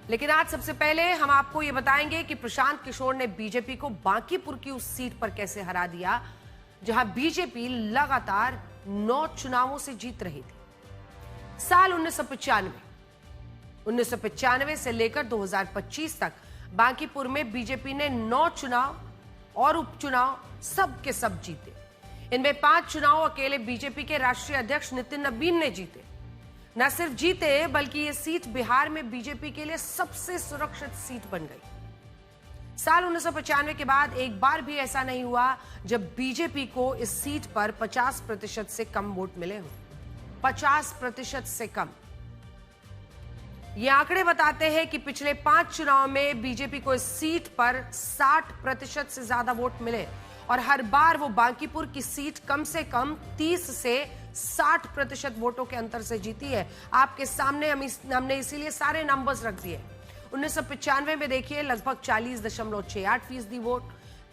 लेकिन आज सबसे पहले हम आपको ये बताएंगे कि प्रशांत किशोर ने बीजेपी को बांकीपुर की उस सीट पर कैसे हरा दिया जहां बीजेपी लगातार 9 चुनावों से जीत रही थी। साल 1995 से लेकर 2025 तक बांकीपुर में बीजेपी ने 9 चुनाव और उपचुनाव सब के सब जीते। इनमें 5 चुनाव अकेले बीजेपी के राष्ट्रीय अध्यक्ष नितिन नबीन ने जीते। न सिर्फ जीते बल्कि ये सीट बिहार में बीजेपी के लिए सबसे सुरक्षित सीट बन गई। साल 1995 के बाद एक बार भी ऐसा नहीं हुआ जब बीजेपी को इस सीट पर 50% से कम वोट मिले हों। 50% से कम। ये आंकड़े बताते हैं कि पिछले 5 चुनाव में बीजेपी को इस सीट पर 60% से ज्यादा वोट मिले और हर बार वो बांकीपुर की सीट कम से कम 30 से 60% वोटों के अंतर से जीती है। आपके सामने हमने इसीलिए सारे नंबर्स रख दिए। 1995 में देखिए लगभग 40.68% वोट,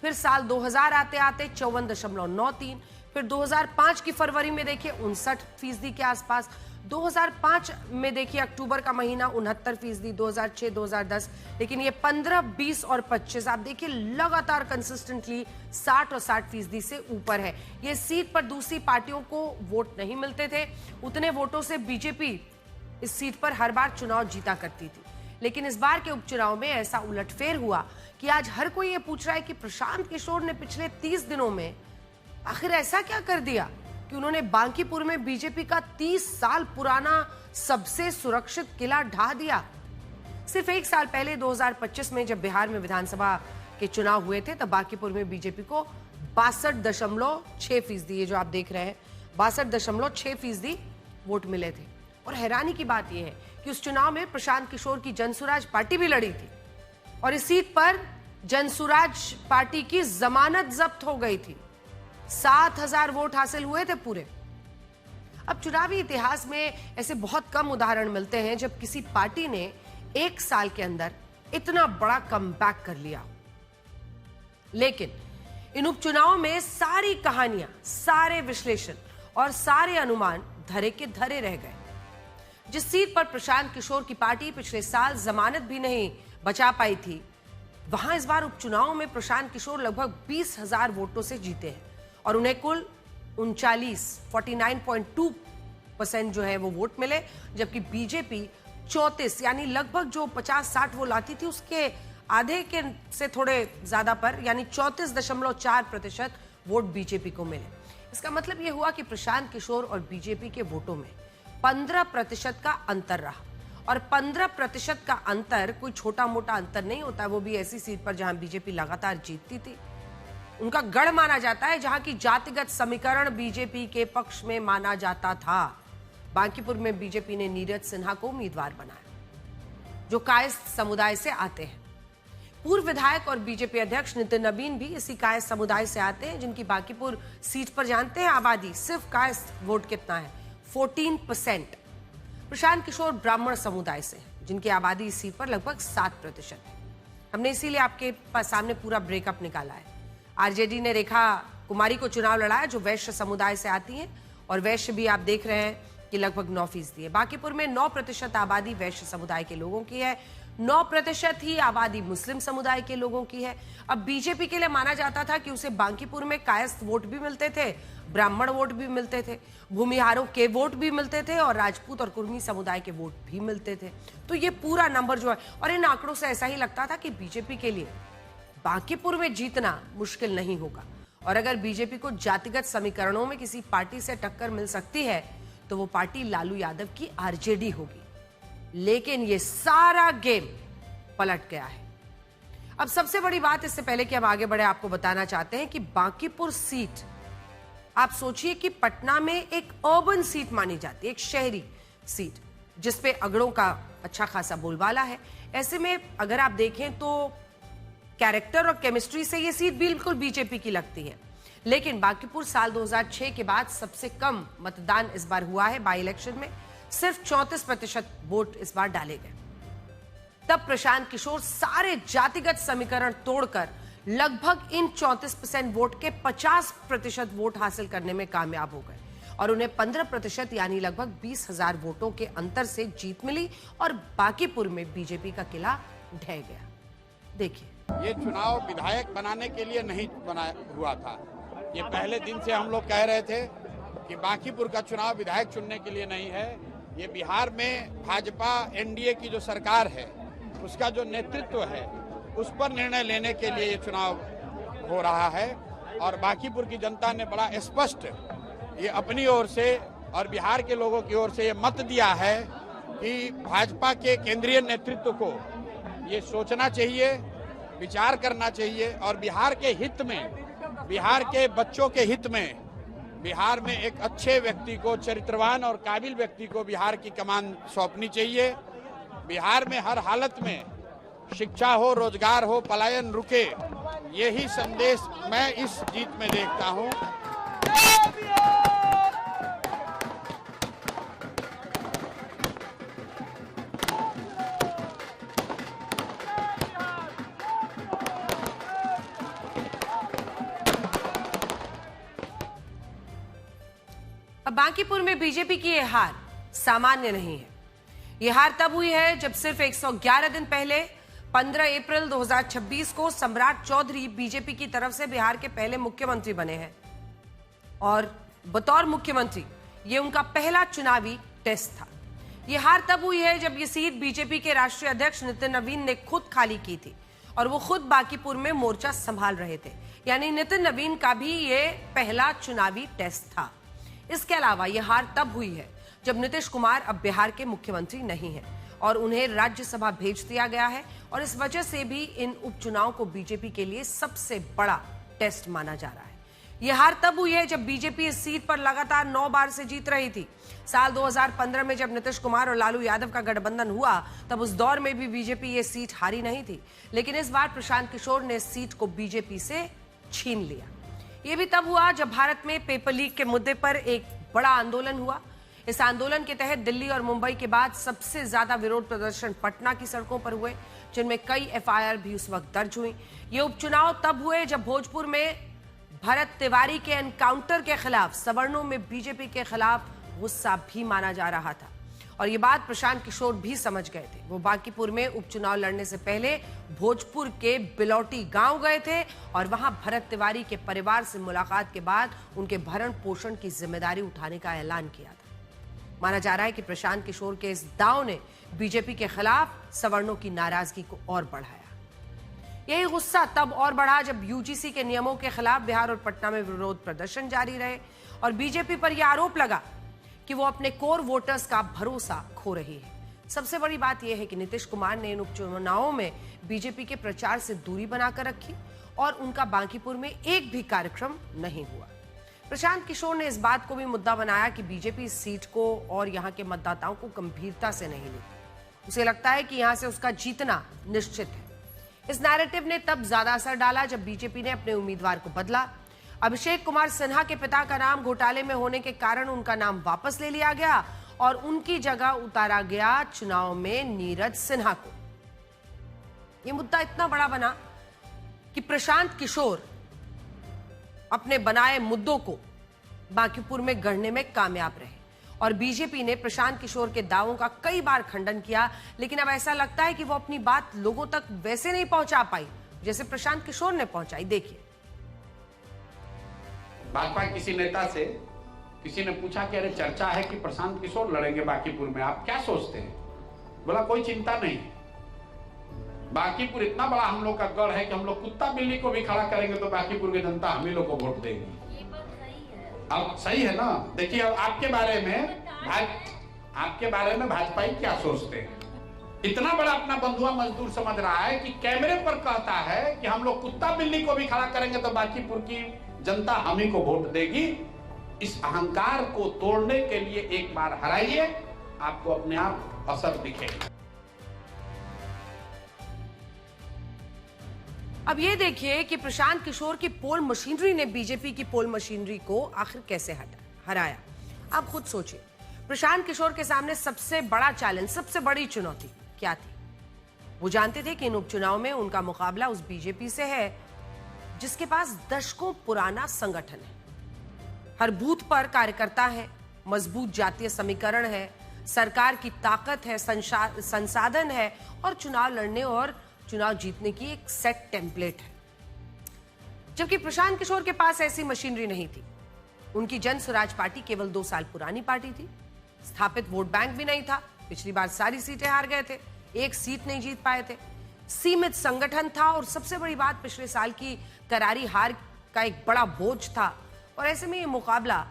फिर साल 2000 आते आते 54.93, फिर 2005 की फरवरी में देखिए 59% के आसपास, 2005 में देखिए अक्टूबर का महीना 69%, 2006, 2010, लेकिन ये 15, 20 और 25 आप देखिए लगातार कंसिस्टेंटली 60 और 60% से ऊपर है। ये सीट पर दूसरी पार्टियों को वोट नहीं मिलते थे। उतने वोटों से बीजेपी इस सीट पर हर बार चुनाव जीता करती थी। लेकिन इस बार के उपचुनाव में ऐसा उलटफेर हुआ कि आज हर कोई ये पूछ रहा है कि प्रशांत किशोर ने पिछले 30 दिनों में आखिर ऐसा क्या कर दिया कि उन्होंने बांकीपुर में बीजेपी का 30 साल पुराना सबसे सुरक्षित किला ढा दिया। सिर्फ एक साल पहले 2025 में जब बिहार में विधानसभा के चुनाव हुए थे तब बांकीपुर में बीजेपी को 62.6%, ये जो आप देख रहे हैं 62.6% वोट मिले थे। और हैरानी की बात यह है कि उस चुनाव में प्रशांत किशोर की जनसुराज पार्टी भी लड़ी थी और इस सीट पर जनसुराज पार्टी की जमानत जब्त हो गई थी। 7000 वोट हासिल हुए थे पूरे। अब चुनावी इतिहास में ऐसे बहुत कम उदाहरण मिलते हैं जब किसी पार्टी ने एक साल के अंदर इतना बड़ा कमबैक कर लिया। लेकिन इन उपचुनावों में सारी कहानियां, सारे विश्लेषण और सारे अनुमान धरे के धरे रह गए। जिस सीट पर प्रशांत किशोर की पार्टी पिछले साल जमानत भी नहीं बचा पाई थी, वहां इस बार उपचुनाव में प्रशांत किशोर लगभग 20,000 वोटों से जीते हैं और उन्हें कुल 49.2% जो है वो वोट मिले, जबकि बीजेपी 34 यानी लगभग जो 50-60 वो लाती थी उसके आधे के से थोड़े ज्यादा पर यानी 34.4% वोट बीजेपी को मिले। इसका मतलब ये हुआ कि प्रशांत किशोर और बीजेपी के वोटों में 15% का अंतर रहा और 15% का अंतर कोई छोटा मोटा अंतर नहीं होता, वो भी ऐसी सीट पर जहां बीजेपी लगातार जीतती थी। उनका गढ़ माना जाता है जहां की जातिगत समीकरण बीजेपी के पक्ष में माना जाता था। बांकीपुर में बीजेपी ने नीरज सिन्हा को उम्मीदवार बनाया जो कायस्थ समुदाय से आते हैं। पूर्व विधायक और बीजेपी अध्यक्ष नितिन नबीन भी इसी कायस्थ समुदाय से आते हैं, जिनकी बांकीपुर सीट पर जानते हैं आबादी सिर्फ कायस्थ वोट कितना है, 14%। प्रशांत किशोर ब्राह्मण समुदाय से जिनकी आबादी इस सीट पर लगभग 7% है। हमने इसीलिए आपके सामने पूरा ब्रेकअप निकाला है। आरजेडी ने रेखा कुमारी को चुनाव लड़ाया जो वैश्य समुदाय से आती हैं और वैश्य भी आप देख रहे हैं कि लगभग 9% है। बांकीपुर में 9% आबादी वैश्य समुदाय के लोगों की है, 9% ही आबादी मुस्लिम समुदाय के लोगों की है। अब बीजेपी के लिए माना जाता था कि उसे बांकीपुर में कायस्थ वोट भी मिलते थे, ब्राह्मण वोट भी मिलते थे, भूमिहारों के वोट भी मिलते थे और राजपूत और कुर्मी समुदाय के वोट भी मिलते थे। तो ये पूरा नंबर जो है, और इन आंकड़ों से ऐसा ही लगता था कि बीजेपी के लिए बांकीपुर में जीतना मुश्किल नहीं होगा और अगर बीजेपी को जातिगत समीकरणों में किसी पार्टी से टक्कर मिल सकती है तो वो पार्टी लालू यादव की आरजेडी होगी। लेकिन ये सारा गेम पलट गया है। अब सबसे बड़ी बात, इससे पहले कि हम आगे बढ़े, आपको बताना चाहते हैं कि बांकीपुर सीट, आप सोचिए कि पटना में एक अर्बन सीट मानी जाती है, एक शहरी सीट जिसपे अगड़ों का अच्छा खासा बोलबाला है। ऐसे में अगर आप देखें तो कैरेक्टर और केमिस्ट्री से ये सीट बिल्कुल बीजेपी की लगती है। लेकिन बांकीपुर साल 2006 के बाद सबसे कम मतदान इस बार हुआ है। बाई इलेक्शन में सिर्फ 34% वोट इस बार डाले गए। तब प्रशांत किशोर सारे जातिगत समीकरण तोड़कर लगभग इन 34% वोट के 50% वोट हासिल करने में कामयाब हो गए और उन्हें 15% यानी लगभग 20,000 वोटों के अंतर से जीत मिली और बांकीपुर में बीजेपी का किला ढह गया। देखिए, ये चुनाव विधायक बनाने के लिए नहीं बना हुआ था। ये पहले दिन से हम लोग कह रहे थे कि बांकीपुर का चुनाव विधायक चुनने के लिए नहीं है। ये बिहार में भाजपा एनडीए की जो सरकार है उसका जो नेतृत्व है उस पर निर्णय लेने के लिए ये चुनाव हो रहा है। और बांकीपुर की जनता ने बड़ा स्पष्ट ये अपनी ओर से और बिहार के लोगों की ओर से ये मत दिया है कि भाजपा के केंद्रीय नेतृत्व को ये सोचना चाहिए, विचार करना चाहिए और बिहार के हित में, बिहार के बच्चों के हित में, बिहार में एक अच्छे व्यक्ति को, चरित्रवान और काबिल व्यक्ति को बिहार की कमान सौंपनी चाहिए। बिहार में हर हालत में शिक्षा हो, रोजगार हो, पलायन रुके, यही संदेश मैं इस जीत में देखता हूं। अब बांकीपुर में बीजेपी की यह हार सामान्य नहीं है। यह हार तब हुई है जब सिर्फ 111 दिन पहले 15 अप्रैल 2026 को सम्राट चौधरी बीजेपी की तरफ से बिहार के पहले मुख्यमंत्री बने हैं और बतौर मुख्यमंत्री ये उनका पहला चुनावी टेस्ट था। यह हार तब हुई है जब ये सीट बीजेपी के राष्ट्रीय अध्यक्ष नितिन नवीन ने खुद खाली की थी और वो खुद बांकीपुर में मोर्चा संभाल रहे थे। यानी नितिन नवीन का भी ये पहला चुनावी टेस्ट था। इसके अलावा यह हार तब हुई है जब नीतीश कुमार अब बिहार के मुख्यमंत्री नहीं हैं और उन्हें राज्यसभा भेज दिया गया है और इस वजह से भी इन उपचुनाव को बीजेपी के लिए सबसे बड़ा टेस्ट माना जा रहा है। यह हार तब हुई है जब बीजेपी इस सीट पर लगातार 9 बार से जीत रही थी। साल 2015 में जब नीतीश कुमार और लालू यादव का गठबंधन हुआ तब उस दौर में भी बीजेपी ये सीट हारी नहीं थी, लेकिन इस बार प्रशांत किशोर ने इस सीट को बीजेपी से छीन लिया। ये भी तब हुआ जब भारत में पेपर लीक के मुद्दे पर एक बड़ा आंदोलन हुआ। इस आंदोलन के तहत दिल्ली और मुंबई के बाद सबसे ज्यादा विरोध प्रदर्शन पटना की सड़कों पर हुए, जिनमें कई एफआईआर भी उस वक्त दर्ज हुई। ये उपचुनाव तब हुए जब भोजपुर में भरत तिवारी के एनकाउंटर के खिलाफ सवर्णों में बीजेपी के खिलाफ गुस्सा भी माना जा रहा था और ये बात प्रशांत किशोर भी समझ गए थे। वो बांकीपुर में उपचुनाव लड़ने से पहले भोजपुर के बिलौटी गांव गए थे और वहां भरत तिवारी के परिवार से मुलाकात के बाद उनके भरण पोषण की जिम्मेदारी उठाने का ऐलान किया था। माना जा रहा है कि प्रशांत किशोर के इस दांव ने बीजेपी के खिलाफ सवर्णों की नाराजगी को और बढ़ाया। यही गुस्सा तब और बढ़ा जब यूजीसी के नियमों के खिलाफ बिहार और पटना में विरोध प्रदर्शन जारी रहे और बीजेपी पर यह आरोप लगा कि वो अपने कोर वोटर्स का भरोसा खो रही है। सबसे बड़ी बात यह है कि नीतीश कुमार ने इन उपचुनावों में बीजेपी के प्रचार से दूरी बनाकर रखी और उनका बांकीपुर में एक भी कार्यक्रम नहीं हुआ। प्रशांत किशोर ने इस बात को भी मुद्दा बनाया कि बीजेपी इस सीट को और यहां के मतदाताओं को गंभीरता से नहीं ली। उसे लगता है कि यहां से उसका जीतना निश्चित है। इस नैरेटिव ने तब ज्यादा असर डाला जब बीजेपी ने अपने उम्मीदवार को बदला। अभिषेक कुमार सिन्हा के पिता का नाम घोटाले में होने के कारण उनका नाम वापस ले लिया गया और उनकी जगह उतारा गया चुनाव में नीरज सिन्हा को। यह मुद्दा इतना बड़ा बना कि प्रशांत किशोर अपने बनाए मुद्दों को बांकीपुर में गढ़ने में कामयाब रहे और बीजेपी ने प्रशांत किशोर के दावों का कई बार खंडन किया, लेकिन अब ऐसा लगता है कि वो अपनी बात लोगों तक वैसे नहीं पहुंचा पाई जैसे प्रशांत किशोर ने पहुंचाई। देखिए, भाजपा किसी नेता से किसी ने पूछा कि अरे चर्चा है कि प्रशांत किशोर लड़ेंगे बांकीपुर में, आप क्या सोचते हैं? बोला कोई चिंता नहीं, बांकीपुर इतना बड़ा हम लोग का गढ़ है कि हम लोग कुत्ता बिल्ली को भी खड़ा करेंगे तो बांकीपुर की जनता हम ही लोग को वोट देगी। ये बात सही है। अब सही है ना? देखिए, अब आपके बारे में भाजपा क्या सोचते हैं? इतना बड़ा अपना बंधुआ मजदूर समझ रहा है कि कैमरे पर कहता है कि हम लोग कुत्ता बिल्ली को भी खड़ा करेंगे तो बांकीपुर की जनता हम ही को वोट देगी। इस अहंकार को तोड़ने के लिए एक बार हराइए, आपको अपने आप असर दिखेगा। अब ये देखिए कि प्रशांत किशोर की पोल मशीनरी ने बीजेपी की पोल मशीनरी को आखिर कैसे हराया। आप खुद सोचिए, प्रशांत किशोर के सामने सबसे बड़ा चैलेंज, सबसे बड़ी चुनौती क्या थी? वो जानते थे कि इन उपचुनाव में उनका मुकाबला उस बीजेपी से है जिसके पास दशकों पुराना संगठन है। हर बूथ पर कार्यकर्ता है, मजबूत जातीय समीकरण है, सरकार की ताकत है, संसाधन है और चुनाव लड़ने और चुनाव जीतने की एक सेट टेम्पलेट है। जबकि प्रशांत किशोर के पास ऐसी मशीनरी नहीं थी। उनकी जन स्वराज पार्टी केवल 2 साल पुरानी पार्टी थी, स्थापित वोट बैंक भी नहीं था, पिछली बार सारी सीटें हार गए थे, एक सीट नहीं जीत पाए थे, सीमित संगठन था और सबसे बड़ी बात पिछले साल की करारी हार का एक बड़ा बोझ था। और ऐसे में ये मुकाबला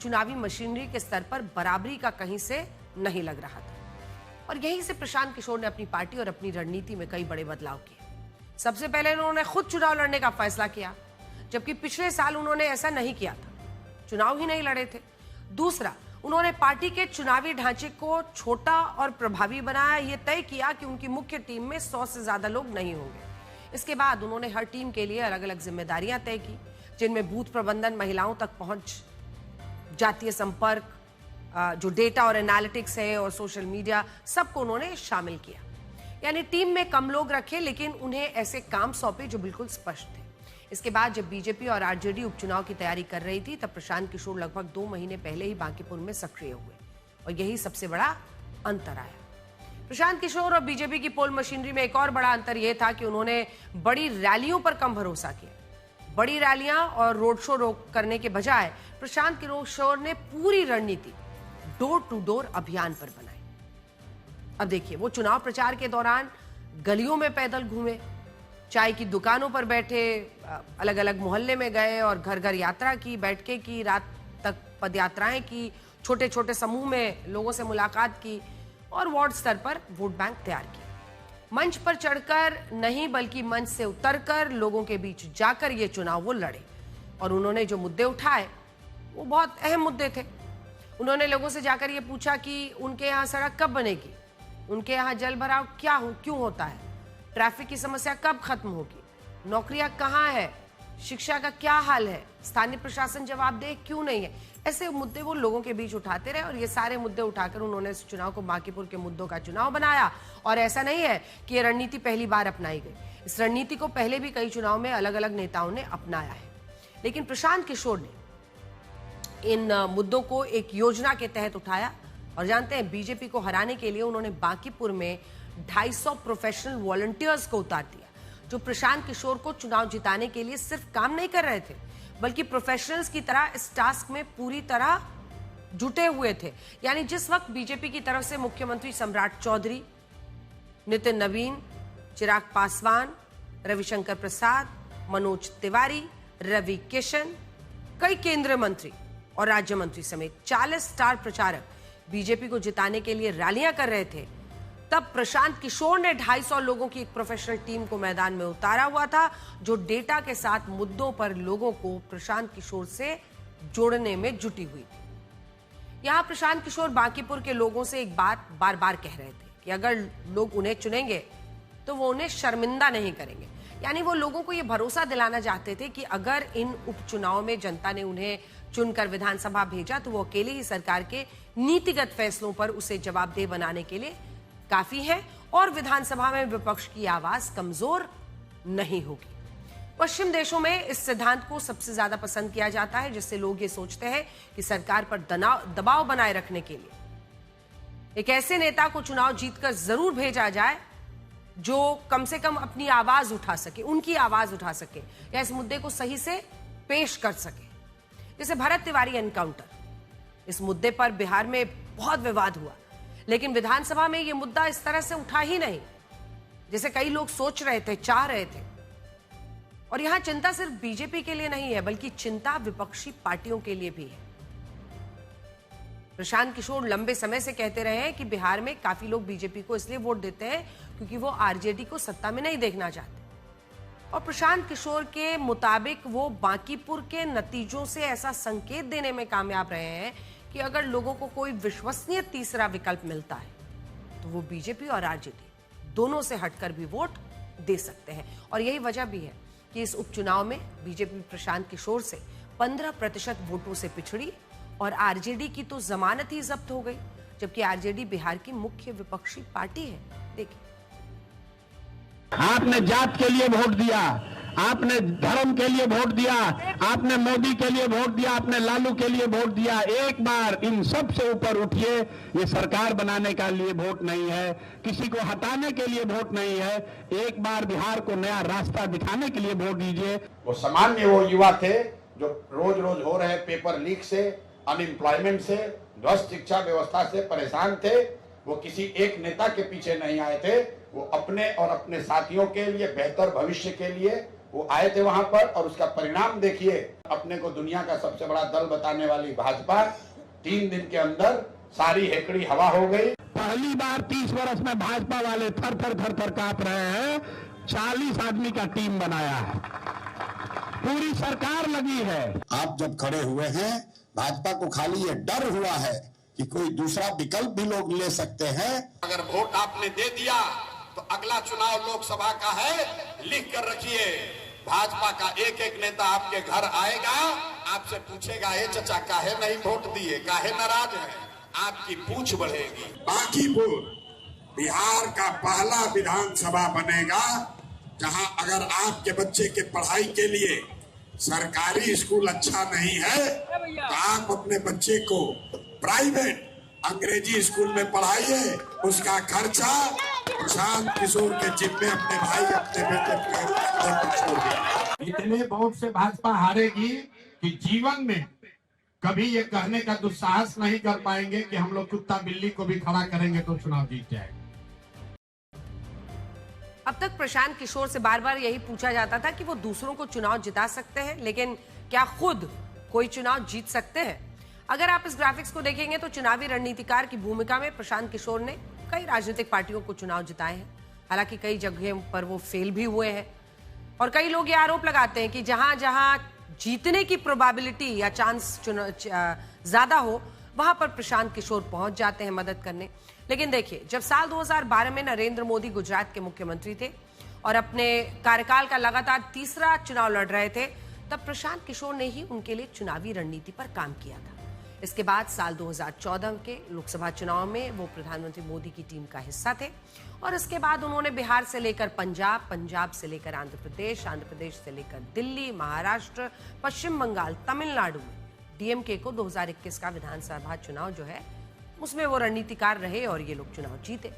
चुनावी मशीनरी के स्तर पर बराबरी का कहीं से नहीं लग रहा था। और यहीं से प्रशांत किशोर ने अपनी पार्टी और अपनी रणनीति में कई बड़े बदलाव किए। सबसे पहले उन्होंने खुद चुनाव लड़ने का फैसला किया, जबकि पिछले साल उन्होंने ऐसा नहीं किया था, चुनाव ही नहीं लड़े थे। दूसरा, उन्होंने पार्टी के चुनावी ढांचे को छोटा और प्रभावी बनाया, यह तय किया कि उनकी मुख्य टीम में 100 से ज्यादा लोग नहीं होंगे। इसके बाद उन्होंने हर टीम के लिए अलग अलग जिम्मेदारियां तय की, जिनमें बूथ प्रबंधन, महिलाओं तक पहुंच, जातीय संपर्क, जो डेटा और एनालिटिक्स है और सोशल मीडिया, सबको उन्होंने शामिल किया। यानी टीम में कम लोग रखे, लेकिन उन्हें ऐसे काम सौंपे जो बिल्कुल स्पष्ट थे। इसके बाद जब बीजेपी और आरजेडी उपचुनाव की तैयारी कर रही थी, तब प्रशांत किशोर लगभग 2 महीने पहले ही बांकीपुर में सक्रिय हुए और यही सबसे बड़ा अंतर आया। प्रशांत किशोर और बीजेपी की पोल मशीनरी में एक और बड़ा अंतर यह था कि उन्होंने बड़ी रैलियों पर कम भरोसा किया। बड़ी रैलियां और रोड शो करने के बजाय प्रशांत किशोर ने पूरी रणनीति डोर टू डोर अभियान पर बनाई। अब देखिए, वो चुनाव प्रचार के दौरान गलियों में पैदल घूमे, चाय की दुकानों पर बैठे, अलग अलग मोहल्ले में गए और घर घर यात्रा की, बैठकें की, रात तक पदयात्राएं की, छोटे छोटे समूह में लोगों से मुलाकात की और वार्ड स्तर पर वोट बैंक तैयार किया। मंच पर चढ़कर नहीं, बल्कि मंच से उतरकर लोगों के बीच जाकर ये चुनाव वो लड़े। और उन्होंने जो मुद्दे उठाए वो बहुत अहम मुद्दे थे। उन्होंने लोगों से जाकर ये पूछा कि उनके यहाँ सड़क कब बनेगी, उनके यहाँ जल भराव क्यों होता है, ट्रैफिक की समस्या कब खत्म होगी, नौकरियां कहाँ है, शिक्षा का क्या हाल है, स्थानीय प्रशासन जवाबदेह क्यों नहीं है। ऐसे मुद्दे वो लोगों के बीच उठाते रहे और ये सारे मुद्दे उठाकर उन्होंने इस चुनाव को बांकीपुर के मुद्दों का चुनाव बनाया। और ऐसा नहीं है कि ये रणनीति पहली बार अपनाई गई, इस रणनीति को पहले भी कई चुनाव में अलग अलग नेताओं ने अपनाया है। लेकिन प्रशांत किशोर ने इन मुद्दों को एक योजना के तहत उठाया और जानते हैं, बीजेपी को हराने के लिए उन्होंने बांकीपुर में 250 प्रोफेशनल वॉलंटियर्स को उतार दिया, जो प्रशांत किशोर को चुनाव जिताने के लिए सिर्फ काम नहीं कर रहे थे, बल्कि प्रोफेशनल्स की तरह इस टास्क में पूरी तरह जुटे हुए थे। यानी जिस वक्त बीजेपी की तरफ से मुख्यमंत्री सम्राट चौधरी, नितिन नवीन, चिराग पासवान, रविशंकर प्रसाद, मनोज तिवारी, रवि किशन, कई केंद्रीय मंत्री और राज्य मंत्री समेत 40 स्टार प्रचारक बीजेपी को जिताने के लिए रैलियां कर रहे थे, तब प्रशांत किशोर ने 250 लोगों की एक प्रोफेशनल टीम को मैदान में उतारा हुआ था, जो डेटा के साथ मुद्दों पर लोगों को प्रशांत किशोर से जोड़ने में जुटी हुई थी। यहां प्रशांत किशोर बांकीपुर के लोगों से एक बात बार बार कह रहे थे कि अगर लोग उन्हें चुनेंगे तो वो उन्हें शर्मिंदा नहीं करेंगे। यानी वो लोगों को ये भरोसा दिलाना चाहते थे कि अगर इन उपचुनाव में जनता ने उन्हें चुनकर विधानसभा भेजा तो वो अकेले ही सरकार के नीतिगत फैसलों पर उसे जवाबदेह बनाने के लिए काफी है और विधानसभा में विपक्ष की आवाज कमजोर नहीं होगी। पश्चिम देशों में इस सिद्धांत को सबसे ज्यादा पसंद किया जाता है, जिससे लोग ये सोचते हैं कि सरकार पर दबाव बनाए रखने के लिए एक ऐसे नेता को चुनाव जीतकर जरूर भेजा जाए जो कम से कम अपनी आवाज उठा सके, उनकी आवाज उठा सके या इस मुद्दे को सही से पेश कर सके। जैसे भरत तिवारी एनकाउंटर, इस मुद्दे पर बिहार में बहुत विवाद हुआ, लेकिन विधानसभा में यह मुद्दा इस तरह से उठा ही नहीं जैसे कई लोग सोच रहे थे, चाह रहे थे। और यहां चिंता सिर्फ बीजेपी के लिए नहीं है, बल्कि चिंता विपक्षी पार्टियों के लिए भी है। प्रशांत किशोर लंबे समय से कहते रहे हैं कि बिहार में काफी लोग बीजेपी को इसलिए वोट देते हैं क्योंकि वो आरजेडी को सत्ता में नहीं देखना चाहते। और प्रशांत किशोर के मुताबिक वो बांकीपुर के नतीजों से ऐसा संकेत देने में कामयाब रहे हैं कि अगर लोगों को कोई विश्वसनीय तीसरा विकल्प मिलता है तो वो बीजेपी और आरजेडी दोनों से हटकर भी वोट दे सकते हैं। और यही वजह भी है कि इस उपचुनाव में बीजेपी प्रशांत किशोर से 15% वोटों से पिछड़ी और आरजेडी की तो जमानत ही जब्त हो गई, जबकि आरजेडी बिहार की मुख्य विपक्षी पार्टी है। देखिए, आपने जात के लिए वोट दिया, आपने धर्म के लिए वोट दिया, आपने मोदी के लिए वोट दिया, आपने लालू के लिए वोट दिया। एक बार इन सब से ऊपर उठिए। ये सरकार बनाने के लिए वोट नहीं है, किसी को हटाने के लिए वोट नहीं है। एक बार बिहार को नया रास्ता दिखाने के लिए वोट दीजिए। वो सामान्य वो युवा थे जो रोज रोज हो रहे पेपर लीक से, अनएम्प्लॉयमेंट से, ध्वस्त शिक्षा व्यवस्था से परेशान थे। वो किसी एक नेता के पीछे नहीं आए थे, वो अपने और अपने साथियों के लिए बेहतर भविष्य के लिए वो आए थे वहां पर। और उसका परिणाम देखिए, अपने को दुनिया का सबसे बड़ा दल बताने वाली भाजपा 3 दिन के अंदर सारी हेकड़ी हवा हो गई। पहली बार 30 वर्ष में भाजपा वाले थर थर कांप रहे हैं। 40 आदमी का टीम बनाया है, पूरी सरकार लगी है। आप जब खड़े हुए हैं, भाजपा को खाली ये डर हुआ है कि कोई दूसरा विकल्प भी लोग ले सकते हैं। अगर वोट आपने दे दिया तो अगला चुनाव लोकसभा का है, लिख कर रखिए। भाजपा का एक एक नेता आपके घर आएगा, आपसे पूछेगा, ए चचा काहे नहीं वोट दिए, काहे नाराज है, आपकी पूछ बढ़ेगी। बांकीपुर बिहार का पहला विधानसभा बनेगा जहां अगर आपके बच्चे के पढ़ाई के लिए सरकारी स्कूल अच्छा नहीं है तो आप अपने बच्चे को प्राइवेट अंग्रेजी स्कूल में पढ़ाइए। उसका खर्चा प्रशांत किशोर के जिम्मे अपने भाई अपने बेटे पर छोड़ दिया। इतने वोट से भाजपा हारेगी कि जीवन में कभी ये कहने का दुस्साहस नहीं कर पाएंगे कि हम लोग कुत्ता बिल्ली को भी खड़ा करेंगे तो चुनाव जीत जाएगा। अब तक प्रशांत किशोर से बार बार यही पूछा जाता था कि वो दूसरों को चुनाव जिता सकते हैं, लेकिन क्या खुद कोई चुनाव जीत सकते हैं? अगर आप इस ग्राफिक्स को देखेंगे तो चुनावी रणनीतिकार की भूमिका में प्रशांत किशोर ने कई राजनीतिक पार्टियों को चुनाव जिताए हैं। हालांकि कई जगहों पर वो फेल भी हुए हैं और कई लोग ये आरोप लगाते हैं कि जहां जहां जीतने की प्रोबेबिलिटी या चांस ज्यादा हो वहां पर प्रशांत किशोर पहुंच जाते हैं मदद करने। लेकिन देखिए, जब साल 2012 में नरेंद्र मोदी गुजरात के मुख्यमंत्री थे और अपने कार्यकाल का लगातार तीसरा चुनाव लड़ रहे थे, तब प्रशांत किशोर ने ही उनके लिए चुनावी रणनीति पर काम किया था। इसके बाद साल 2014 के लोकसभा चुनाव में वो प्रधानमंत्री मोदी की टीम का हिस्सा थे और इसके बाद उन्होंने बिहार से लेकर पंजाब, पंजाब से लेकर आंध्र प्रदेश से लेकर दिल्ली, महाराष्ट्र, पश्चिम बंगाल, तमिलनाडु में डीएमके को 2021 का विधानसभा चुनाव जो है उसमें वो रणनीतिकार रहे और ये लोग चुनाव जीते।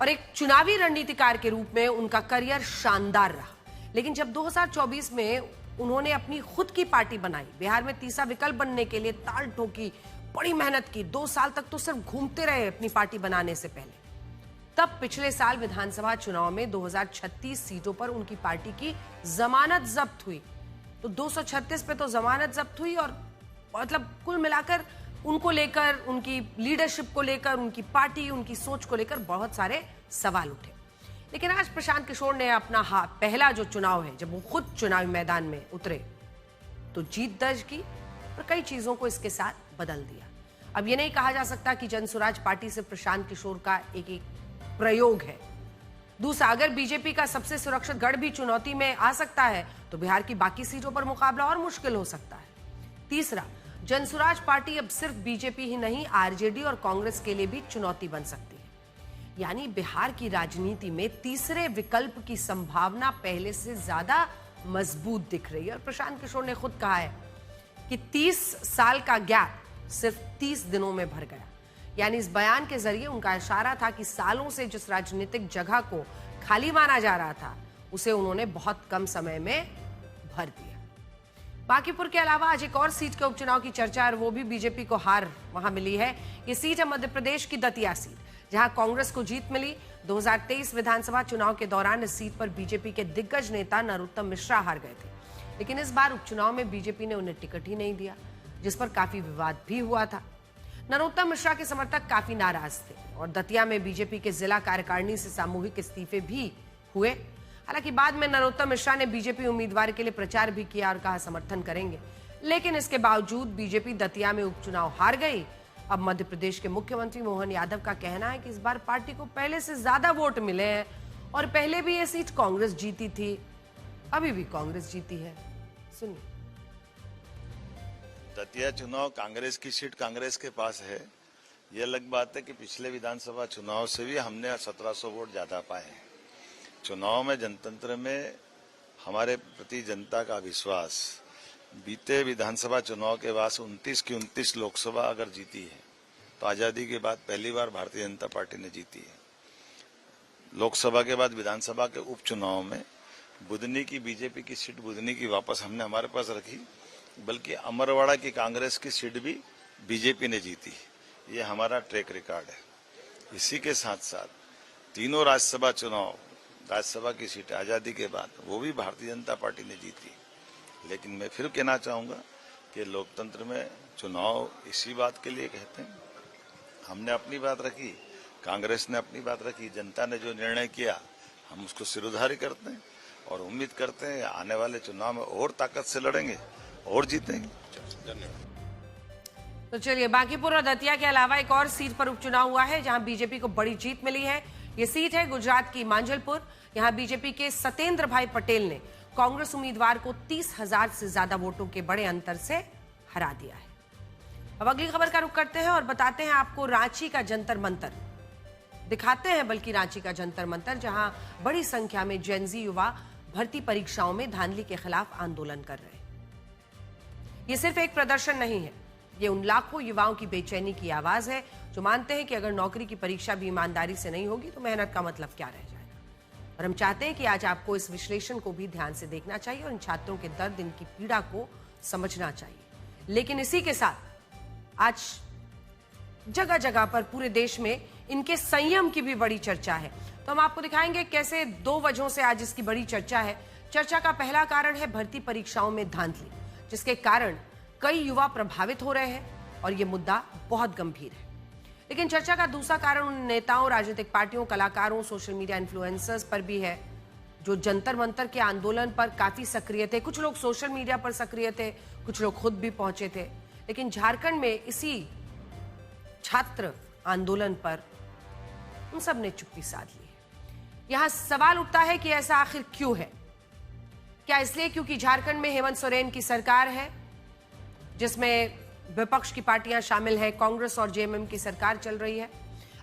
और एक चुनावी रणनीतिकार के रूप में उनका करियर शानदार रहा। लेकिन जब 2024 में उन्होंने अपनी खुद की पार्टी बनाई, बिहार में तीसरा विकल्प बनने के लिए ताल ठोकी, बड़ी मेहनत की, 2 साल तक तो सिर्फ घूमते रहे अपनी पार्टी बनाने से पहले, तब पिछले साल विधानसभा चुनाव में 2036 सीटों पर उनकी पार्टी की जमानत जब्त हुई। तो 236 पे तो जमानत जब्त हुई और मतलब कुल मिलाकर उनको लेकर, उनकी लीडरशिप को लेकर, उनकी पार्टी, उनकी सोच को लेकर बहुत सारे सवाल उठे। लेकिन आज प्रशांत किशोर ने अपना पहला जो चुनाव है, जब वो खुद चुनावी मैदान में उतरे तो जीत दर्ज की और कई चीजों को इसके साथ बदल दिया। अब ये नहीं कहा जा सकता कि जनसुराज पार्टी से प्रशांत किशोर का एक प्रयोग है। दूसरा, अगर बीजेपी का सबसे सुरक्षित गढ़ भी चुनौती में आ सकता है तो बिहार की बाकी सीटों पर मुकाबला और मुश्किल हो सकता है। तीसरा, जनसुराज पार्टी अब सिर्फ बीजेपी ही नहीं, आरजेडी और कांग्रेस के लिए भी चुनौती बन सकती है। यानी बिहार की राजनीति में तीसरे विकल्प की संभावना पहले से ज्यादा मजबूत दिख रही है। और प्रशांत किशोर ने खुद कहा है कि 30 साल का गैप सिर्फ 30 दिनों में भर गया। यानी इस बयान के जरिए उनका इशारा था कि सालों से जिस राजनीतिक जगह को खाली माना जा रहा था उसे उन्होंने बहुत कम समय में भर दिया। बांकीपुर के अलावा आज एक और सीट के उपचुनाव की चर्चा और वो भी बीजेपी को हार वहां मिली है। ये सीट है मध्य प्रदेश की दतिया सीट, जहां कांग्रेस को जीत मिली। 2023 विधानसभा चुनाव के दौरान इस सीट पर बीजेपी के दिग्गज नेता नरोत्तम मिश्रा हार गए थे, लेकिन इस बार उपचुनाव में बीजेपी ने उन्हें टिकट ही नहीं दिया, जिस पर काफी विवाद भी हुआ था। नरोत्तम मिश्रा के समर्थक काफी नाराज थे और दतिया में बीजेपी के जिला कार्यकारिणी से सामूहिक इस्तीफे भी हुए। हालांकि बाद में नरोत्तम मिश्रा ने बीजेपी उम्मीदवार के लिए प्रचार भी किया और कहा समर्थन करेंगे, लेकिन इसके बावजूद बीजेपी दतिया में उपचुनाव हार गई। अब मध्य प्रदेश के मुख्यमंत्री मोहन यादव का कहना है कि इस बार पार्टी को पहले से ज्यादा वोट मिले हैं और पहले भी ये सीट कांग्रेस जीती थी, अभी भी कांग्रेस जीती है। सुनिए। दतिया चुनाव कांग्रेस की सीट कांग्रेस के पास है। ये अलग बात है कि पिछले विधानसभा चुनाव से भी हमने 1700 वोट ज्यादा पाए हैं। चुनाव में जनतंत्र में हमारे प्रति जनता का विश्वास, बीते विधानसभा चुनाव के बाद 29 की 29 लोकसभा अगर जीती है तो आजादी के बाद पहली बार भारतीय जनता पार्टी ने जीती है। लोकसभा के बाद विधानसभा के उपचुनाव में बुधनी की बीजेपी की सीट बुधनी की वापस हमने हमारे पास रखी, बल्कि अमरवाड़ा की कांग्रेस की सीट भी बीजेपी ने जीती। ये हमारा ट्रैक रिकॉर्ड है। इसी के साथ साथ तीनों राज्यसभा चुनाव, राज्यसभा की सीट आजादी के बाद वो भी भारतीय जनता पार्टी ने जीती। लेकिन मैं फिर कहना चाहूंगा कि लोकतंत्र में चुनाव इसी बात के लिए कहते हैं। हमने अपनी बात रखी, कांग्रेस ने अपनी बात रखी, जनता ने जो निर्णय किया हम उसको सिरोधारी करते हैं और उम्मीद करते हैं आने वाले चुनाव में और ताकत से लड़ेंगे और जीतेंगे। धन्यवाद। तो चलिए, बांकीपुर और दतिया के अलावा एक और सीट पर उपचुनाव हुआ है जहां बीजेपी को बड़ी जीत मिली है। ये सीट है गुजरात की मांजलपुर। यहां बीजेपी के सतेंद्र भाई पटेल ने कांग्रेस उम्मीदवार को 30,000 से ज्यादा वोटों के बड़े अंतर से हरा दिया है। अब अगली खबर का रुख करते हैं और बताते हैं आपको रांची का जंतर मंतर दिखाते हैं, बल्कि रांची का जंतर मंतर जहां बड़ी संख्या में जेनजी युवा भर्ती परीक्षाओं में धांधली के खिलाफ आंदोलन कर रहे हैं। ये सिर्फ एक प्रदर्शन नहीं है, ये उन लाखों युवाओं की बेचैनी की आवाज है जो मानते हैं कि अगर नौकरी की परीक्षा भी ईमानदारी से नहीं होगी तो मेहनत का मतलब क्या रह जाएगा। और हम चाहते हैं कि आज आपको इस विश्लेषण को भी ध्यान से देखना चाहिए और इन छात्रों के दर्द, इनकी पीड़ा को समझना चाहिए। लेकिन इसी के साथ आज जगह जगह पर पूरे देश में इनके संयम की भी बड़ी चर्चा है। तो हम आपको दिखाएंगे कैसे 2 वजहों से आज इसकी बड़ी चर्चा है। चर्चा का पहला कारण है भर्ती परीक्षाओं में धांधली, जिसके कारण कई युवा प्रभावित हो रहे हैं और यह मुद्दा बहुत गंभीर है। लेकिन चर्चा का दूसरा कारण उन नेताओं, राजनीतिक पार्टियों, कलाकारों, सोशल मीडिया इन्फ्लुएंसर्स पर भी है जो जंतर मंतर के आंदोलन पर काफी सक्रिय थे। कुछ लोग सोशल मीडिया पर सक्रिय थे, कुछ लोग खुद भी पहुंचे थे। लेकिन झारखंड में इसी छात्र आंदोलन पर उन सब ने चुप्पी साध ली है। यहां सवाल उठता है कि ऐसा आखिर क्यों है? क्या इसलिए क्योंकि झारखंड में हेमंत सोरेन की सरकार है जिसमें विपक्ष की पार्टियां शामिल हैं, कांग्रेस और जेएमएम की सरकार चल रही है?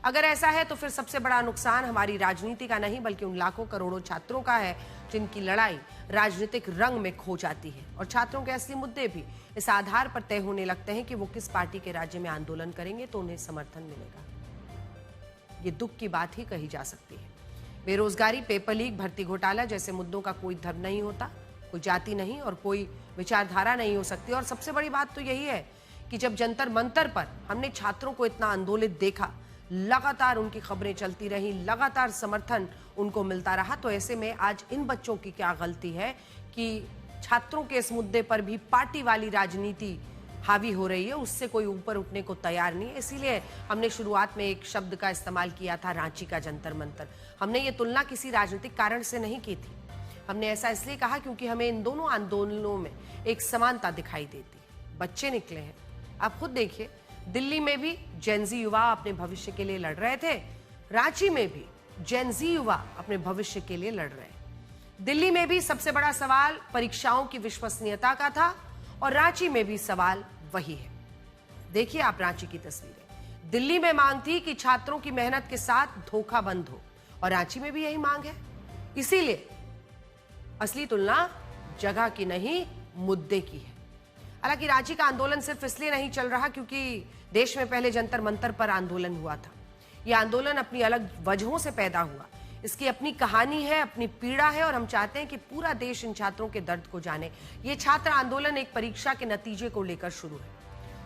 अगर ऐसा है तो फिर सबसे बड़ा नुकसान हमारी राजनीति का नहीं बल्कि उन लाखों करोड़ों छात्रों का है जिनकी लड़ाई राजनीतिक रंग में खो जाती है। और छात्रों के असली मुद्दे भी इस आधार पर तय होने लगते हैं कि वो किस पार्टी के राज्य में आंदोलन करेंगे तो उन्हें समर्थन मिलेगा। ये दुख की बात ही कही जा सकती है। बेरोजगारी, पेपर लीक, भर्ती घोटाला जैसे मुद्दों का कोई धर्म नहीं होता, कोई जाति नहीं और कोई विचारधारा नहीं हो सकती। और सबसे बड़ी बात तो यही है कि जब जंतर मंतर पर हमने छात्रों को इतना आंदोलित देखा, लगातार उनकी खबरें चलती रही, लगातार समर्थन उनको मिलता रहा, तो ऐसे में आज इन बच्चों की क्या गलती है कि छात्रों के इस मुद्दे पर भी पार्टी वाली राजनीति हावी हो रही है, उससे कोई ऊपर उठने को तैयार नहीं है। इसीलिए हमने शुरुआत में एक शब्द का इस्तेमाल किया था, रांची का जंतर मंतर। हमने ये तुलना किसी राजनीतिक कारण से नहीं की थी। हमने ऐसा इसलिए कहा क्योंकि हमें इन दोनों आंदोलनों में एक समानता दिखाई देती है। बच्चे निकले हैं, आप खुद देखिए, दिल्ली में भी जेनजी युवा अपने भविष्य के लिए लड़ रहे थे, रांची में भी जेनजी युवा अपने भविष्य के लिए लड़ रहे हैं। दिल्ली में भी सबसे बड़ा सवाल परीक्षाओं की विश्वसनीयता का था और रांची में भी सवाल वही है। देखिए आप रांची की तस्वीरें। दिल्ली में मांग थी कि छात्रों की मेहनत के साथ धोखा बंद हो और रांची में भी यही मांग है। इसीलिए असली तुलना जगह की नहीं, मुद्दे की है। हालांकि रांची का आंदोलन सिर्फ इसलिए नहीं चल रहा क्योंकि देश में पहले जंतर मंतर पर आंदोलन हुआ था। यह आंदोलन अपनी अलग वजहों से पैदा हुआ, इसकी अपनी कहानी है, अपनी पीड़ा है और हम चाहते हैं कि पूरा देश इन छात्रों के दर्द को जाने। ये छात्र आंदोलन एक परीक्षा के नतीजे को लेकर शुरू है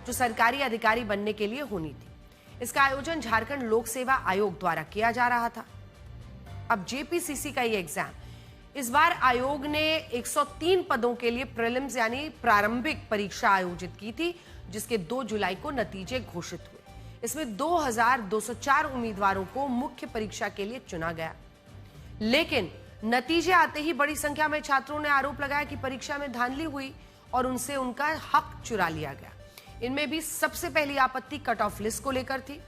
जो सरकारी अधिकारी बनने के लिए होनी थी। इसका आयोजन झारखंड लोक सेवा आयोग द्वारा किया जा रहा था। अब जेपीसीसी का ये एग्जाम, इस बार आयोग ने 103 पदों के लिए प्रीलिम्स यानी प्रारंभिक परीक्षा आयोजित की थी, जिसके 2 जुलाई को नतीजे घोषित हुए। इसमें 2204 उम्मीदवारों को मुख्य परीक्षा के लिए चुना गया, लेकिन नतीजे आते ही बड़ी संख्या में छात्रों ने आरोप लगाया कि परीक्षा में धांधली हुई और उनसे उनका हक चुरा लिया गया। इनमें भी सबसे पहली आपत्ति कट ऑफ लिस्ट को लेकर थी।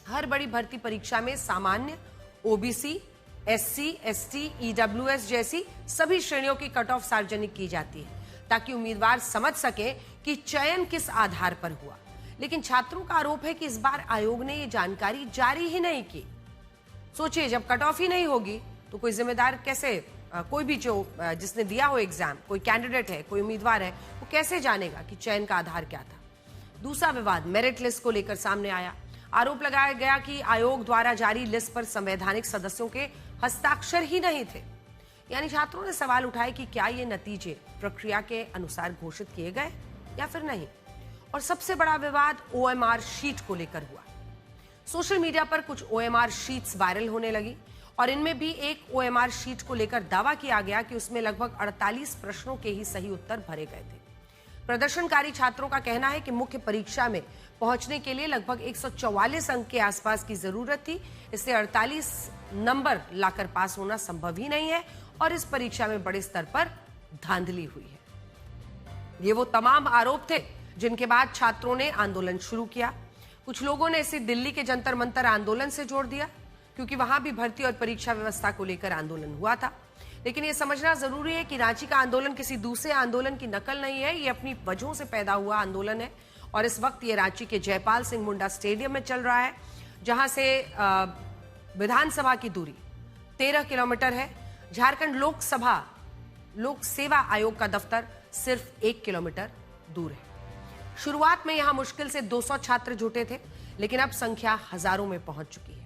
हर बड़ी भर्ती परीक्षा में सामान्य, ओबीसी, एससी, एसटी, ईडब्ल्यूएस जैसी सभी श्रेणियों की कट ऑफ सार्वजनिक की जाती है ताकि उम्मीदवार समझ सके कि चयन किस आधार पर हुआ। लेकिन छात्रों का आरोप है कि इस बार आयोग ने ये जानकारी जारी ही नहीं की। सोचिए, जब कट ऑफ ही नहीं होगी तो तो कोई जिम्मेदार कैसे कोई भी जो जिसने दिया हो एग्जाम, कोई कैंडिडेट है, कोई उम्मीदवार है, वो कैसे जानेगा कि चयन का आधार क्या था। दूसरा विवाद मेरिट लिस्ट को लेकर सामने आया। आरोप लगाया गया कि आयोग द्वारा जारी लिस्ट पर संवैधानिक सदस्यों के हस्ताक्षर ही नहीं थे। यानी छात्रों ने सवाल उठाए कि क्या ये नतीजे प्रक्रिया के अनुसार घोषित किए गए या फिर नहीं। और सबसे बड़ा विवाद OMR शीट को लेकर हुआ। सोशल मीडिया पर कुछ OMR शीट्स वायरल होने लगी और इनमें भी एक OMR शीट को लेकर दावा किया गया कि उसमें लगभग 48 प्रश्नों के ही सही उत्तर भरे गए थे। प्रदर्शनकारी छात्रों का कहना है कि मुख्य परीक्षा में पहुंचने के लिए लगभग 144 अंक के आसपास की जरूरत थी, इसलिए 48 नंबर लाकर पास होना संभव ही नहीं है और इस परीक्षा में बड़े स्तर पर धांधली हुई है। ये वो तमाम आरोप थे जिनके बाद छात्रों ने आंदोलन शुरू किया। कुछ लोगों ने इसे दिल्ली के जंतर मंतर आंदोलन से जोड़ दिया, क्योंकि वहां भी भर्ती और परीक्षा व्यवस्था को लेकर आंदोलन हुआ था। लेकिन यह समझना जरूरी है कि रांची का आंदोलन किसी दूसरे आंदोलन की नकल नहीं है, ये अपनी वजहों से पैदा हुआ आंदोलन है और इस वक्त ये रांची के जयपाल सिंह मुंडा स्टेडियम में चल रहा है, जहां से विधानसभा की दूरी 13 किलोमीटर है। झारखंड लोक सेवा आयोग का दफ्तर सिर्फ 1 किलोमीटर दूर है। शुरुआत में यहां मुश्किल से 200 छात्र जुटे थे, लेकिन अब संख्या हजारों में पहुंच चुकी है।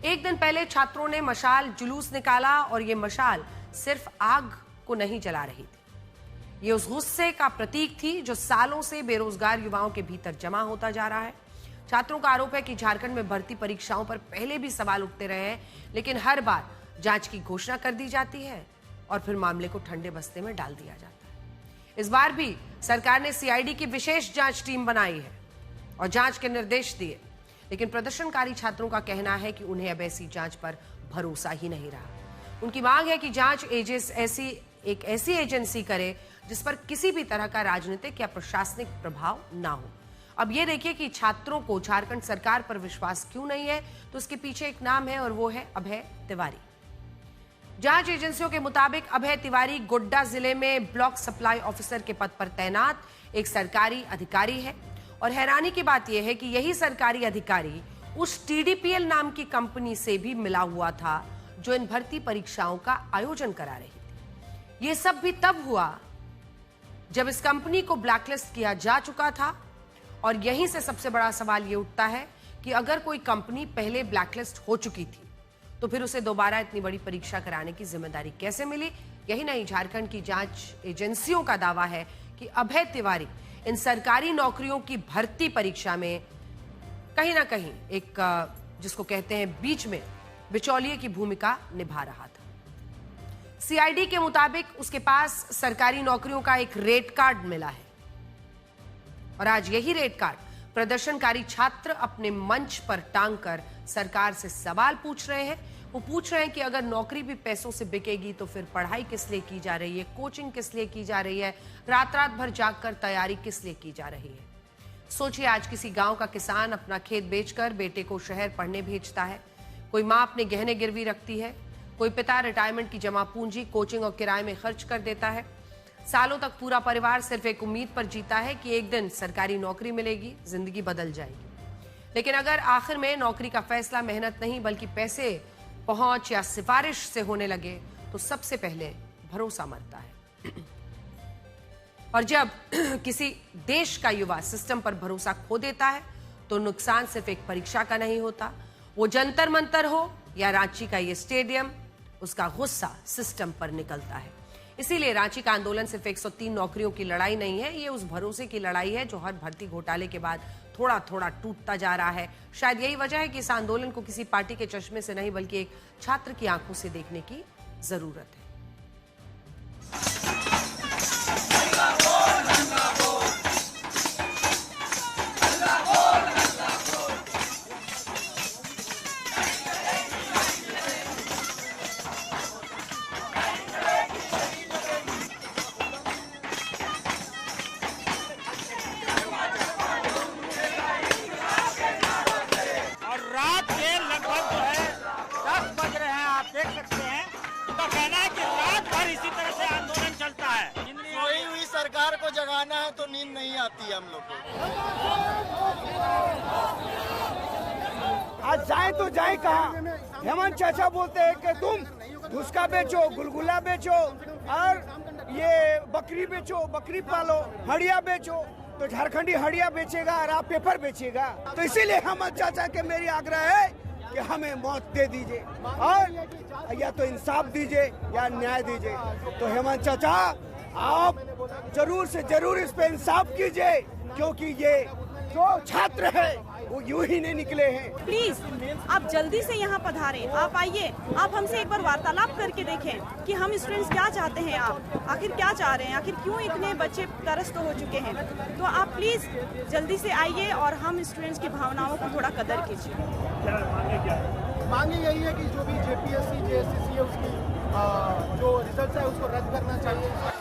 एक दिन पहले छात्रों ने मशाल जुलूस निकाला और ये मशाल सिर्फ आग को नहीं जला रही थी, ये उस गुस्से का प्रतीक थी जो सालों से बेरोजगार युवाओं के भीतर जमा होता जा रहा है। छात्रों का आरोप है कि झारखंड में भर्ती परीक्षाओं पर पहले भी सवाल उठते रहे हैं, लेकिन हर बार जांच की घोषणा कर दी जाती है और फिर मामले को ठंडे बस्ते में डाल दिया जाता है। इस बार भी सरकार ने CID की विशेष जांच टीम बनाई है और जांच के निर्देश दिए, लेकिन प्रदर्शनकारी छात्रों का कहना है कि उन्हें अब ऐसी जांच पर भरोसा ही नहीं रहा। उनकी मांग है कि जांच एक ऐसी एजेंसी करे जिस पर किसी भी तरह का राजनीतिक या प्रशासनिक प्रभाव ना हो। अब ये देखिए कि छात्रों को झारखंड सरकार पर विश्वास क्यों नहीं है, तो उसके पीछे एक नाम है और वो है अभय तिवारी। जांच एजेंसियों के मुताबिक अभय तिवारी गोड्डा जिले में ब्लॉक सप्लाई ऑफिसर के पद पर तैनात एक सरकारी अधिकारी है और हैरानी की बात यह है कि यही सरकारी अधिकारी उस TDPL नाम की कंपनी से भी मिला हुआ था जो इन भर्ती परीक्षाओं का आयोजन करा रही थी। यह सब भी तब हुआ जब इस कंपनी को ब्लैकलिस्ट किया जा चुका था और यहीं से सबसे बड़ा सवाल यह उठता है कि अगर कोई कंपनी पहले ब्लैकलिस्ट हो चुकी थी तो फिर उसे दोबारा इतनी बड़ी परीक्षा कराने की जिम्मेदारी कैसे मिली। यही नहीं, झारखंड की जांच एजेंसियों का दावा है कि अभय तिवारी इन सरकारी नौकरियों की भर्ती परीक्षा में कहीं ना कहीं एक जिसको कहते हैं बीच में बिचौलिए की भूमिका निभा रहा था। CID के मुताबिक उसके पास सरकारी नौकरियों का एक रेट कार्ड मिला है और आज यही रेट कार्ड प्रदर्शनकारी छात्र अपने मंच पर टांग कर सरकार से सवाल पूछ रहे हैं। वो पूछ रहे हैं कि अगर नौकरी भी पैसों से बिकेगी तो फिर पढ़ाई किस लिए की जा रही है, कोचिंग किस लिए की जा रही है, रात भर जागकर तैयारी किस लिए की जा रही है। सोचिए, आज किसी गांव का किसान अपना खेत बेचकर बेटे को शहर पढ़ने भेजता है, कोई माँ अपने गहने गिरवी रखती है, कोई पिता रिटायरमेंट की जमा पूंजी कोचिंग और किराए में खर्च कर देता है। सालों तक पूरा परिवार सिर्फ एक उम्मीद पर जीता है कि एक दिन सरकारी नौकरी मिलेगी, जिंदगी बदल जाएगी। लेकिन अगर आखिर में नौकरी का फैसला मेहनत नहीं बल्कि पैसे, पहुंच या सिफारिश से होने लगे तो सबसे पहले भरोसा मरता है। और जब किसी देश का युवा सिस्टम पर भरोसा खो देता है तो नुकसान सिर्फ एक परीक्षा का नहीं होता, वो जंतर मंतर हो या रांची का ये स्टेडियम, उसका गुस्सा सिस्टम पर निकलता है। इसीलिए रांची का आंदोलन सिर्फ 103 नौकरियों की लड़ाई नहीं है, ये उस भरोसे की लड़ाई है जो हर भर्ती घोटाले के बाद थोड़ा थोड़ा टूटता जा रहा है। शायद यही वजह है कि इस आंदोलन को किसी पार्टी के चश्मे से नहीं बल्कि एक छात्र की आंखों से देखने की जरूरत है। जगाना है तो नींद नहीं आती हम लोग को। आज जाए तो जाए कहाँ? हेमंत चाचा बोलते हैं कि तुम भुसका बेचो, गुलगुला बेचो और ये बकरी बेचो, बकरी पालो, हड़िया बेचो। तो झारखंडी हड़िया बेचेगा और आप पेपर बेचेगा। तो इसीलिए हेमंत चाचा के मेरी आग्रह है कि हमें मौत दे दीजिए और या तो इंसाफ दीजिए या न्याय दीजिए। तो हेमंत चाचा आप जरूर से जरूर इस पे इंसाफ कीजिए, क्योंकि ये जो छात्र है वो यूं ही नहीं निकले हैं। प्लीज आप जल्दी से यहाँ पधारें, आप आइए, आप हमसे एक बार वार्तालाप करके देखें कि हम स्टूडेंट्स क्या चाहते हैं, आप आखिर क्या चाह रहे हैं, आखिर क्यों इतने बच्चे त्रस्त हो चुके हैं। तो आप प्लीज जल्दी से आइए और हम स्टूडेंट्स की भावनाओं को थोड़ा कदर कीजिए। मांगे यही है कि जो भी जेपीएससी जेएससीसी है उसकी जो रिजल्ट है उसको रद्द करना चाहिए।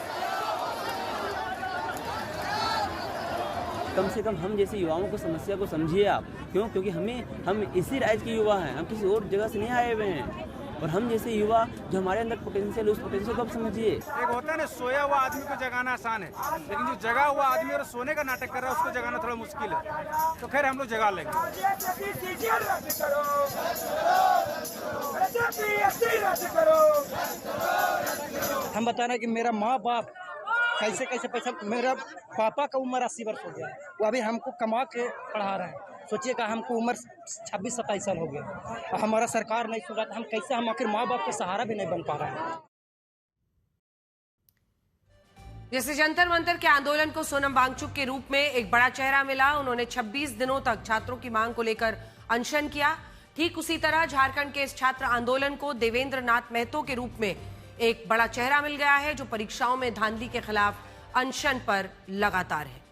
कम से कम हम जैसे युवाओं को समस्या को समझिए आप। क्यों? क्योंकि हम इसी राज्य के युवा हैं, हम किसी और जगह से नहीं आए हुए हैं। और हम जैसे युवा जो हमारे अंदर पोटेंशियल, उस पोटेंशियल को आप समझिए। एक होता है ना, सोया हुआ आदमी को जगाना आसान है, लेकिन जो जगा हुआ आदमी और सोने का नाटक कर रहा है उसको जगाना थोड़ा मुश्किल है। तो खैर हम लोग जगा लेंगे। हम बता रहे कि मेरा माँ बाप कैसे कैसे पैसा, मेरा पापा का उम्र 80 वर्ष हो गया, वो अभी हमको कमा के पढ़ा रहे हैं। सोचिएगा हमको उम्र 26-27 साल हो गया और हमारा सरकार नहीं सुन रहा था। हम कैसे, हम आखिर माँ बाप के सहारा भी नहीं बन पा रहे हैं। जैसे जंतर मंतर के आंदोलन को सोनम वांगचुक के रूप में एक बड़ा चेहरा मिला। उन्होंने 26 दिनों तक छात्रों की मांग को लेकर अनशन किया। ठीक उसी तरह झारखंड के इस छात्र आंदोलन को देवेंद्र नाथ महतो के रूप में एक बड़ा चेहरा मिल गया है, जो परीक्षाओं में धांधली के खिलाफ अनशन पर लगातार है।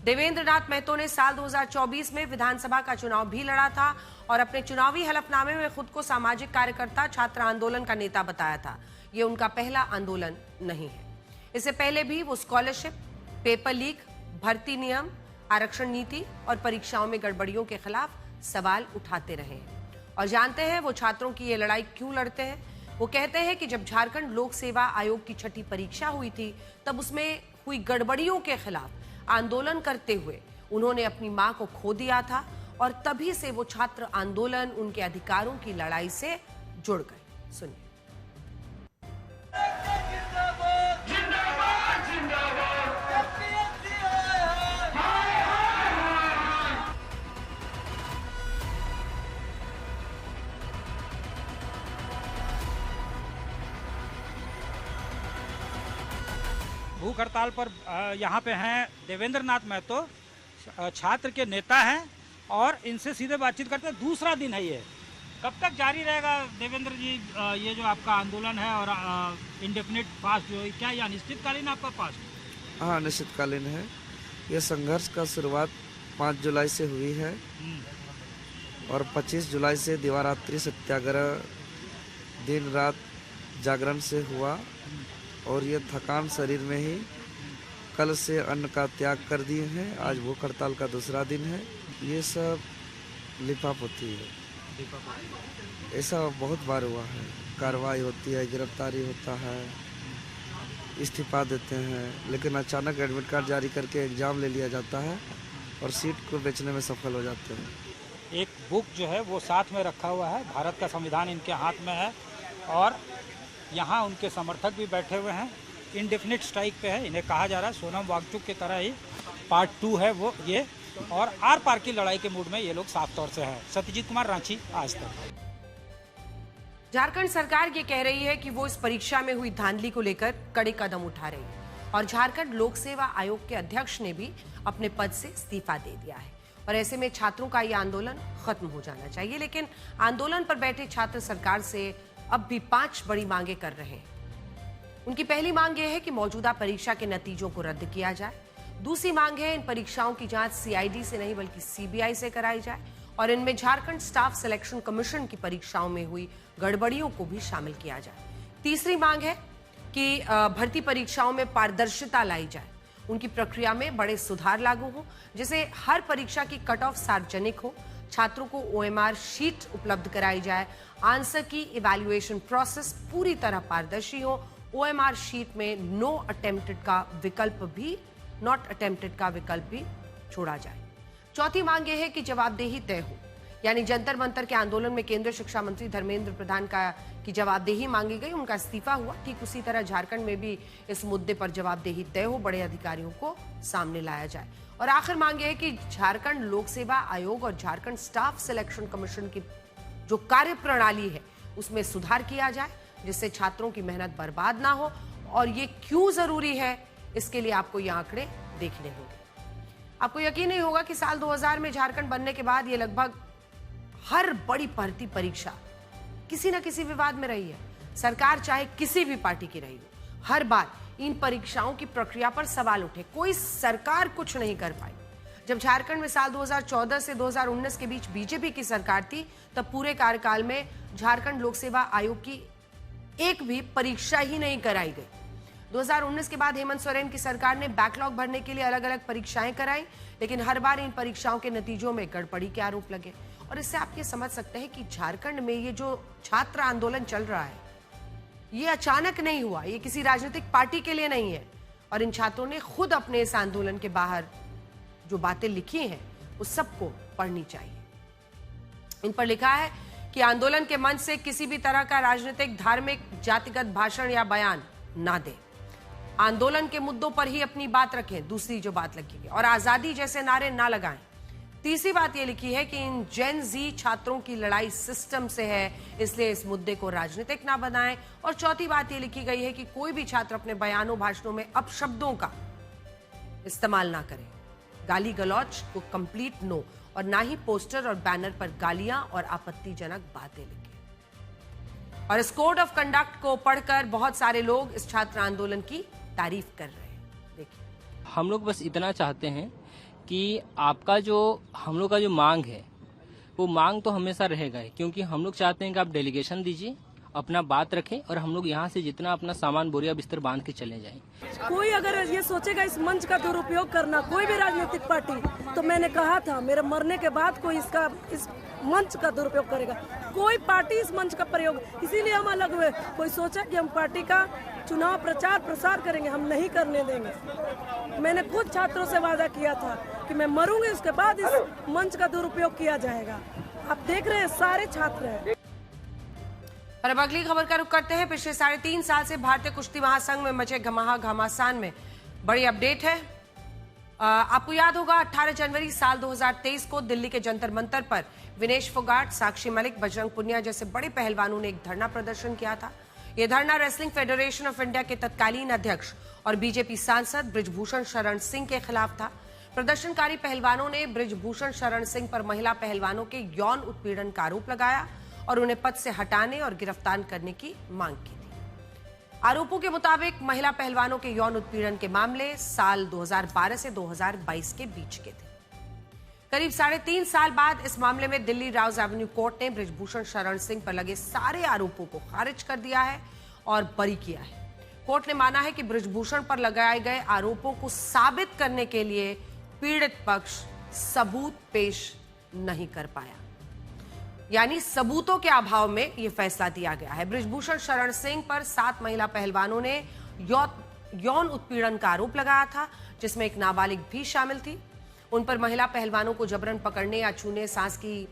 देवेंद्र नाथ महतो ने साल 2024 में विधानसभा का चुनाव भी लड़ा था और अपने चुनावी हलफनामे में खुद को सामाजिक कार्यकर्ता, छात्र आंदोलन का नेता बताया था। ये उनका पहला आंदोलन नहीं है। इससे पहले भी वो स्कॉलरशिप, पेपर लीक, भर्ती नियम, आरक्षण नीति और परीक्षाओं में गड़बड़ियों के खिलाफ सवाल उठाते रहे हैं। और जानते हैं वो छात्रों की ये लड़ाई क्यों लड़ते हैं। वो कहते हैं कि जब झारखंड लोक सेवा आयोग की छठी परीक्षा हुई थी, तब उसमें हुई गड़बड़ियों के खिलाफ आंदोलन करते हुए उन्होंने अपनी मां को खो दिया था और तभी से वो छात्र आंदोलन, उनके अधिकारों की लड़ाई से जुड़ गए। सुनिए। भूख हड़ताल पर यहाँ पे हैं देवेंद्र नाथ महतो, छात्र के नेता हैं और इनसे सीधे बातचीत करते हैं। दूसरा दिन है ये, कब तक जारी रहेगा देवेंद्र जी ये जो आपका आंदोलन है और इंडेफिनिट फास्ट जो क्या ये अनिश्चितकालीन आपका फास्ट? हाँ, अनिश्चितकालीन है। ये संघर्ष का शुरुआत 5 जुलाई से हुई है और 25 जुलाई से दिवारात्रि सत्याग्रह, दिन रात जागरण से हुआ और ये थकान शरीर में ही। कल से अन्न का त्याग कर दिए हैं। आज भूख हड़ताल का दूसरा दिन है। ये सब लिपापोती है। ऐसा बहुत बार हुआ है। कार्रवाई होती है, गिरफ्तारी होता है, इस्तीफा देते हैं, लेकिन अचानक एडमिट कार्ड जारी करके एग्जाम ले लिया जाता है और सीट को बेचने में सफल हो जाते हैं। एक बुक जो है वो साथ में रखा हुआ है, भारत का संविधान इनके हाथ में है और यहाँ उनके समर्थक भी बैठे हुए हैं। इंडेफिनिट स्ट्राइक पे है, इन्हें कहा जा रहा है सोनम वांगचुक की तरह ही पार्ट 2 है वो ये, और आर पार की लड़ाई के मूड में ये लोग साफ तौर से हैं। सत्यजीत कुमार, रांची, आज तक। झारखंड सरकार ये कह रही है कि वो इस परीक्षा में हुई धांधली को लेकर कड़े कदम उठा रही है और झारखंड लोक सेवा आयोग के अध्यक्ष ने भी अपने पद से इस्तीफा दे दिया है। और ऐसे में छात्रों का ये आंदोलन खत्म हो जाना चाहिए। लेकिन आंदोलन पर बैठे छात्र सरकार से अब भी 5 बड़ी मांगे कर रहे हैं। उनकी पहली मांग यह है कि मौजूदा परीक्षा के नतीजों को रद्द किया जाए। दूसरी मांग है इन परीक्षाओं की जांच सीआईडी से नहीं बल्कि सीबीआई से कराई जाए और इनमें झारखंड स्टाफ सिलेक्शन कमीशन की परीक्षाओं में हुई गड़बड़ियों को भी शामिल किया जाए। तीसरी मांग है कि भर्ती परीक्षाओं में पारदर्शिता लाई जाए, उनकी प्रक्रिया में बड़े सुधार लागू हो, जिसे हर परीक्षा की कट ऑफ सार्वजनिक हो, छात्रों को ओएमआर शीट उपलब्ध कराई जाए, आंसर की इवैल्यूएशन प्रोसेस पूरी तरह पारदर्शी हो, ओएमआर शीट में नॉट अटेम्प्टेड का विकल्प भी छोड़ा जाए। चौथी मांग यह है कि जवाबदेही तय हो, यानी जंतर मंतर के आंदोलन में केंद्रीय शिक्षा मंत्री धर्मेंद्र प्रधान की जवाबदेही मांगी गई, उनका इस्तीफा हुआ। ठीक उसी तरह झारखंड में भी इस मुद्दे पर जवाबदेही तय हो, बड़े अधिकारियों को सामने लाया जाए। और आखिर मांग यह है कि झारखंड लोक सेवा आयोग और झारखंड स्टाफ सिलेक्शन कमीशन की जो कार्य प्रणाली है उसमें सुधार किया जाए, जिससे छात्रों की मेहनत बर्बाद ना हो। और ये क्यों जरूरी है, इसके लिए आपको ये आंकड़े देखने होंगे। आपको यकीन नहीं होगा कि साल 2000 में झारखंड बनने के बाद ये लगभग हर बड़ी भर्ती परीक्षा किसी न किसी विवाद में रही है। सरकार चाहे किसी भी पार्टी की रही हो, हर बार इन परीक्षाओं की प्रक्रिया पर सवाल उठे, कोई सरकार कुछ नहीं कर पाई। जब झारखंड में साल 2014 से 2019 के बीच बीजेपी की सरकार थी, तब पूरे कार्यकाल में झारखंड लोक सेवा आयोग की एक भी परीक्षा ही नहीं कराई गई। 2019 के बाद हेमंत सोरेन की सरकार ने बैकलॉग भरने के लिए अलग अलग परीक्षाएं कराई, लेकिन हर बार इन परीक्षाओं के नतीजों में गड़बड़ी के आरोप लगे। और इससे आप ये समझ सकते हैं कि झारखंड में ये जो छात्र आंदोलन चल रहा है, ये अचानक नहीं हुआ, ये किसी राजनीतिक पार्टी के लिए नहीं है। और इन छात्रों ने खुद अपने इस आंदोलन के बाहर जो बातें लिखी हैं वो सबको पढ़नी चाहिए। इन पर लिखा है कि आंदोलन के मंच से किसी भी तरह का राजनीतिक, धार्मिक, जातिगत भाषण या बयान ना दें, आंदोलन के मुद्दों पर ही अपनी बात रखें, दूसरी जो बात लिखी गई, और आजादी जैसे नारे ना लगाएं। तीसरी बात ये लिखी है कि इन जेन जी छात्रों की लड़ाई सिस्टम से है, इसलिए इस मुद्दे को राजनीतिक ना बनाएं। और चौथी बात ये लिखी गई है कि कोई भी छात्र अपने बयानों, भाषणों में अपशब्दों का इस्तेमाल ना करे, गाली गलौज को कंप्लीट नो, और ना ही पोस्टर और बैनर पर गालियां और आपत्तिजनक बातें लिखें। और इस कोड ऑफ कंडक्ट को पढ़कर बहुत सारे लोग इस छात्र आंदोलन की तारीफ कर रहे हैं। देखिए, हम लोग बस इतना चाहते हैं कि आपका जो हम लोग का जो मांग है वो मांग तो हमेशा रहेगा ही, क्योंकि हम लोग चाहते हैं कि आप डेलीगेशन दीजिए, अपना बात रखें, और हम लोग यहाँ से जितना अपना सामान बोरिया बिस्तर बांध के चले जाएं। कोई अगर ये सोचेगा इस मंच का दुरुपयोग करना, कोई भी राजनीतिक पार्टी, तो मैंने कहा था मेरे मरने के बाद कोई इस मंच का दुरुपयोग करेगा, कोई पार्टी इस मंच का प्रयोग, इसीलिए हम अलग हुए। कोई सोचा कि हम पार्टी का चुनाव प्रचार प्रसार करेंगे, हम नहीं करने देंगे। मैंने खुद छात्रों से वादा किया था कि मैं मरूंगी, उसके बाद इस मंच का दुरुपयोग किया जाएगा। आप देख रहे हैं सारे छात्र हैं। और अब अगली खबर का रुख करते हैं। पिछले 3.5 साल से भारतीय कुश्ती महासंघ में मचे घमासान में बड़ी अपडेट है। आपको याद होगा 18 जनवरी साल 2023 को दिल्ली के जंतर मंतर पर विनेश फोगाट, साक्षी मलिक, बजरंग पुनिया जैसे बड़े पहलवानों ने एक धरना प्रदर्शन किया था। यह धरना रेसलिंग फेडरेशन ऑफ इंडिया के तत्कालीन अध्यक्ष और बीजेपी सांसद बृजभूषण शरण सिंह के खिलाफ था। प्रदर्शनकारी पहलवानों ने बृजभूषण शरण सिंह पर महिला पहलवानों के यौन उत्पीड़न का आरोप लगाया और उन्हें पद से हटाने और गिरफ्तार करने की मांग की थी। आरोपों के मुताबिक महिला पहलवानों के यौन उत्पीड़न के मामले साल 2012 से 2022 के बीच के थे। करीब 3.5 साल बाद इस मामले में दिल्ली राउज एवेन्यू कोर्ट ने बृजभूषण शरण सिंह पर लगे सारे आरोपों को खारिज कर दिया है और बरी किया है। कोर्ट ने माना है कि बृजभूषण पर लगाए गए आरोपों को साबित करने के लिए पीड़ित पक्ष सबूत पेश नहीं कर पाया, यानी सबूतों के अभाव में यह फैसला दिया गया है। बृजभूषण शरण सिंह पर 7 महिला पहलवानों ने यौन उत्पीड़न का आरोप लगाया था, जिसमें एक नाबालिग भी शामिल थी। उन पर महिला पहलवानों को जबरन पकड़ने या छूने, सांस की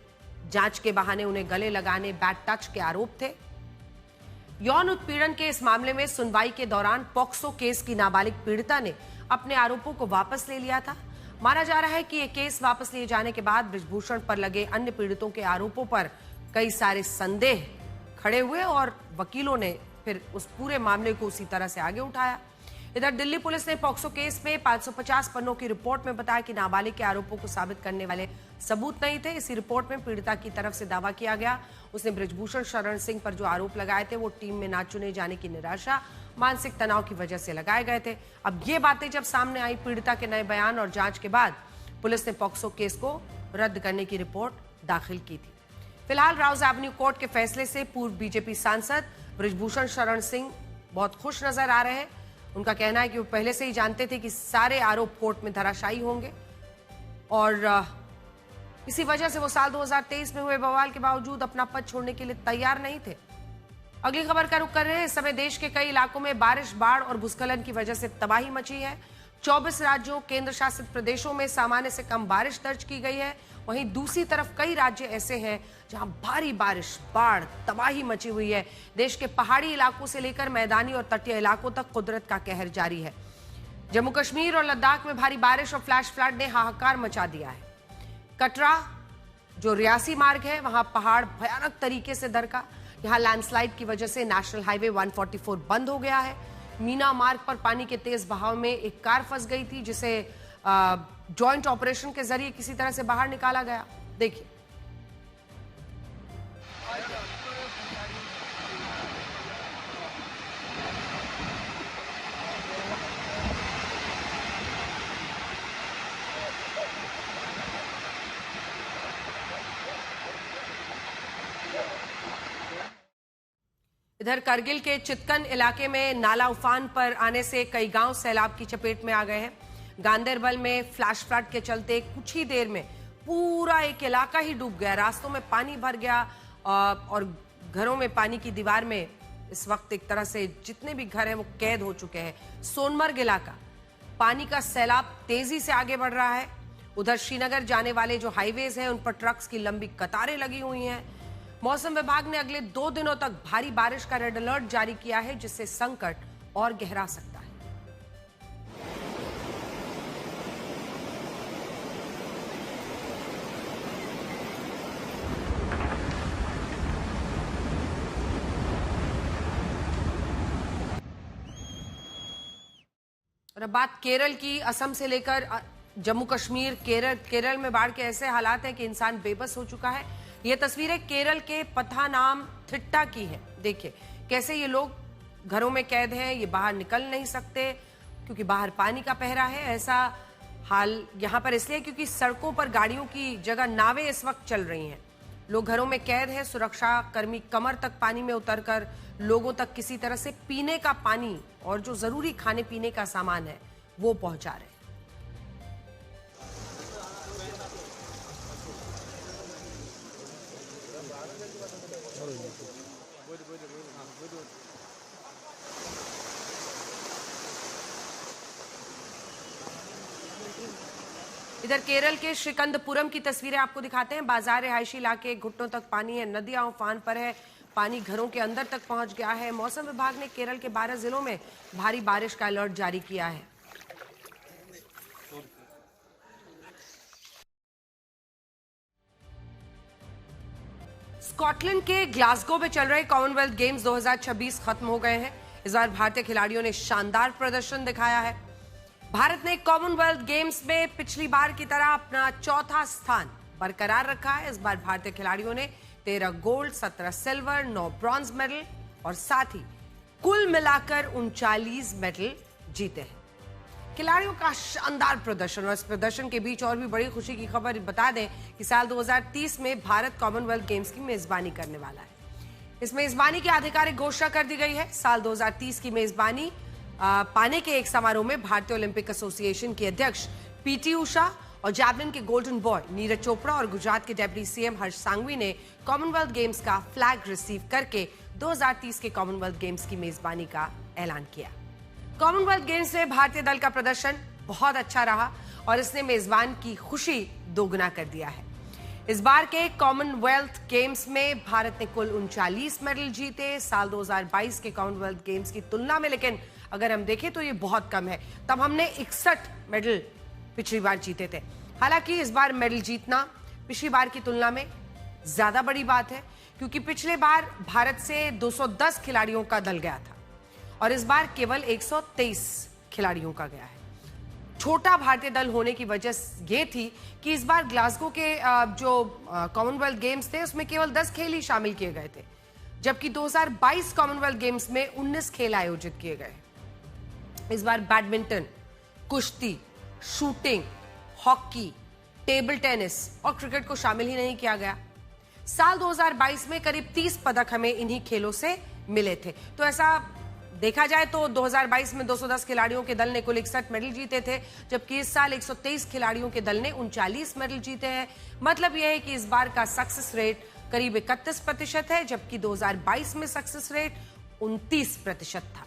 जांच के बहाने उन्हें गले लगाने, बैड टच के आरोप थे। यौन उत्पीड़न के इस मामले में सुनवाई के दौरान पॉक्सो केस की नाबालिग पीड़िता ने अपने आरोपों को वापस ले लिया था। माना जा रहा है कि यह केस वापस लिए जाने के बाद बृजभूषण पर लगे अन्य पीड़ितों के आरोपों पर कई सारे संदेह खड़े हुए और वकीलों ने फिर उस पूरे मामले को उसी तरह से आगे उठाया। इधर दिल्ली पुलिस ने पॉक्सो केस में 550 पन्नों की रिपोर्ट में बताया कि नाबालिग के आरोपों को साबित करने वाले सबूत नहीं थे। इसी रिपोर्ट में पीड़िता की तरफ से दावा किया गया उसने बृजभूषण शरण सिंह पर जो आरोप लगाए थे वो टीम में ना चुने जाने की निराशा, मानसिक तनाव की वजह से लगाए गए थे। अब ये बातें जब सामने आई पीड़िता के नए बयान और जांच के बाद पुलिस ने पॉक्सो केस को रद्द करने की रिपोर्ट दाखिल की थी। फिलहाल राउज एवेन्यू कोर्ट के फैसले से पूर्व बीजेपी सांसद बृजभूषण शरण सिंह बहुत खुश नजर आ रहे हैं। उनका कहना है कि वो पहले से ही जानते थे कि सारे आरोप कोर्ट में धराशायी होंगे और इसी वजह से वो साल 2023 में हुए बवाल के बावजूद अपना पद छोड़ने के लिए तैयार नहीं थे। अगली खबर का रुख कर रहे हैं। इस समय देश के कई इलाकों में बारिश, बाढ़ और भूस्खलन की वजह से तबाही मची है। 24 राज्यों केंद्र शासित प्रदेशों में सामान्य से कम बारिश दर्ज की गई है। वहीं दूसरी तरफ कई राज्य ऐसे हैं जहां भारी बारिश, बाढ़, तबाही मची हुई है। देश के पहाड़ी इलाकों से लेकर मैदानी और तटीय इलाकों तक कुदरत का कहर जारी है। जम्मू कश्मीर और लद्दाख में भारी बारिश और फ्लैश फ्लड ने हाहाकार मचा दिया है। कटरा जो रियासी मार्ग है, वहां पहाड़ भयानक तरीके से दरका। यहां लैंडस्लाइड की वजह से नेशनल हाईवे 144 बंद हो गया है। मीना मार्ग पर पानी के तेज बहाव में एक कार फंस गई थी, जिसे जॉइंट ऑपरेशन के जरिए किसी तरह से बाहर निकाला गया। देखिए, इधर करगिल के चितकन इलाके में नाला उफान पर आने से कई गांव सैलाब की चपेट में आ गए हैं। गांदेरबल में फ्लैश फ्लड के चलते कुछ ही देर में पूरा एक इलाका ही डूब गया। रास्तों में पानी भर गया और घरों में पानी की दीवार में इस वक्त एक तरह से जितने भी घर हैं वो कैद हो चुके हैं। सोनमर्ग इलाका, पानी का सैलाब तेजी से आगे बढ़ रहा है। उधर श्रीनगर जाने वाले जो हाईवेज हैं उन पर ट्रक्स की लंबी कतारें लगी हुई हैं। मौसम विभाग ने अगले 2 दिनों तक भारी बारिश का रेड अलर्ट जारी किया है, जिससे संकट और गहरा सकता है। और अब बात केरल की। असम से लेकर जम्मू कश्मीर, केरल में बाढ़ के ऐसे हालात हैं कि इंसान बेबस हो चुका है। ये तस्वीरें केरल के पथानामथिट्टा की है। देखिए कैसे ये लोग घरों में कैद हैं, ये बाहर निकल नहीं सकते क्योंकि बाहर पानी का पहरा है। ऐसा हाल यहाँ पर इसलिए क्योंकि सड़कों पर गाड़ियों की जगह नावें इस वक्त चल रही हैं। लोग घरों में कैद हैं। सुरक्षा कर्मी कमर तक पानी में उतरकर लोगों तक किसी तरह से पीने का पानी और जो जरूरी खाने पीने का सामान है वो पहुंचा रहे हैं। इधर केरल के श्रीकंदपुरम की तस्वीरें आपको दिखाते हैं। बाजार, रिहायशी इलाके, घुटनों तक पानी है। नदियां उफान पर है। पानी घरों के अंदर तक पहुंच गया है। मौसम विभाग ने केरल के 12 जिलों में भारी बारिश का अलर्ट जारी किया है। स्कॉटलैंड के ग्लासगो में चल रहे कॉमनवेल्थ गेम्स 2026 खत्म हो गए हैं। इस बार भारतीय खिलाड़ियों ने शानदार प्रदर्शन दिखाया है। भारत ने कॉमनवेल्थ गेम्स में पिछली बार की तरह अपना चौथा स्थान बरकरार रखा है। इस बार भारतीय खिलाड़ियों ने 13 गोल्ड, 17 सिल्वर, 9 ब्रॉन्ज मेडल और साथ ही कुल मिलाकर 39 मेडल जीते हैं। खिलाड़ियों का शानदार प्रदर्शन, और इस प्रदर्शन के बीच और भी बड़ी खुशी की खबर बता दें कि साल 2030 में भारत कॉमनवेल्थ गेम्स की मेजबानी करने वाला है। इस मेजबानी की आधिकारिक घोषणा कर दी गई है। साल 2030 की मेजबानी पाने के एक समारोह में भारतीय ओलंपिक एसोसिएशन के अध्यक्ष पीटी उषा और जैवलिन के गोल्डन बॉय नीरज चोपड़ा और गुजरात के डेप्यूटी सीएम हर्ष सांघवी ने कॉमनवेल्थ गेम्स का फ्लैग रिसीव करके 2030 के कॉमनवेल्थ गेम्स की मेजबानी का ऐलान किया। कॉमनवेल्थ गेम्स में भारतीय दल का प्रदर्शन बहुत अच्छा रहा और इसने मेजबान की खुशी दोगुना कर दिया है। इस बार के कॉमनवेल्थ गेम्स में भारत ने कुल 39 मेडल जीते। साल 2022 के कॉमनवेल्थ गेम्स की तुलना में लेकिन अगर हम देखें तो ये बहुत कम है। तब हमने 61 मेडल पिछली बार जीते थे। हालांकि इस बार मेडल जीतना पिछली बार की तुलना में ज्यादा बड़ी बात है, क्योंकि पिछले बार भारत से 210 खिलाड़ियों का दल गया था और इस बार केवल 123 खिलाड़ियों का गया है। छोटा भारतीय दल होने की वजह ये थी कि इस बार ग्लासगो के जो कॉमनवेल्थ गेम्स थे उसमें केवल 10 खेल ही शामिल किए गए थे, जबकि 2022 कॉमनवेल्थ गेम्स में 19 खेल आयोजित किए गए। इस बार बैडमिंटन, कुश्ती, शूटिंग, हॉकी, टेबल टेनिस और क्रिकेट को शामिल ही नहीं किया गया। साल 2022 में करीब 30 पदक हमें इन्हीं खेलों से मिले थे। तो ऐसा देखा जाए तो 2022 में 210 खिलाड़ियों के दल ने कुल 61 मेडल जीते थे, जबकि इस साल 123 खिलाड़ियों के दल ने 39 मेडल जीते हैं। मतलब यह है कि इस बार का सक्सेस रेट करीब 31% है, जबकि 2022 में सक्सेस रेट 29% था।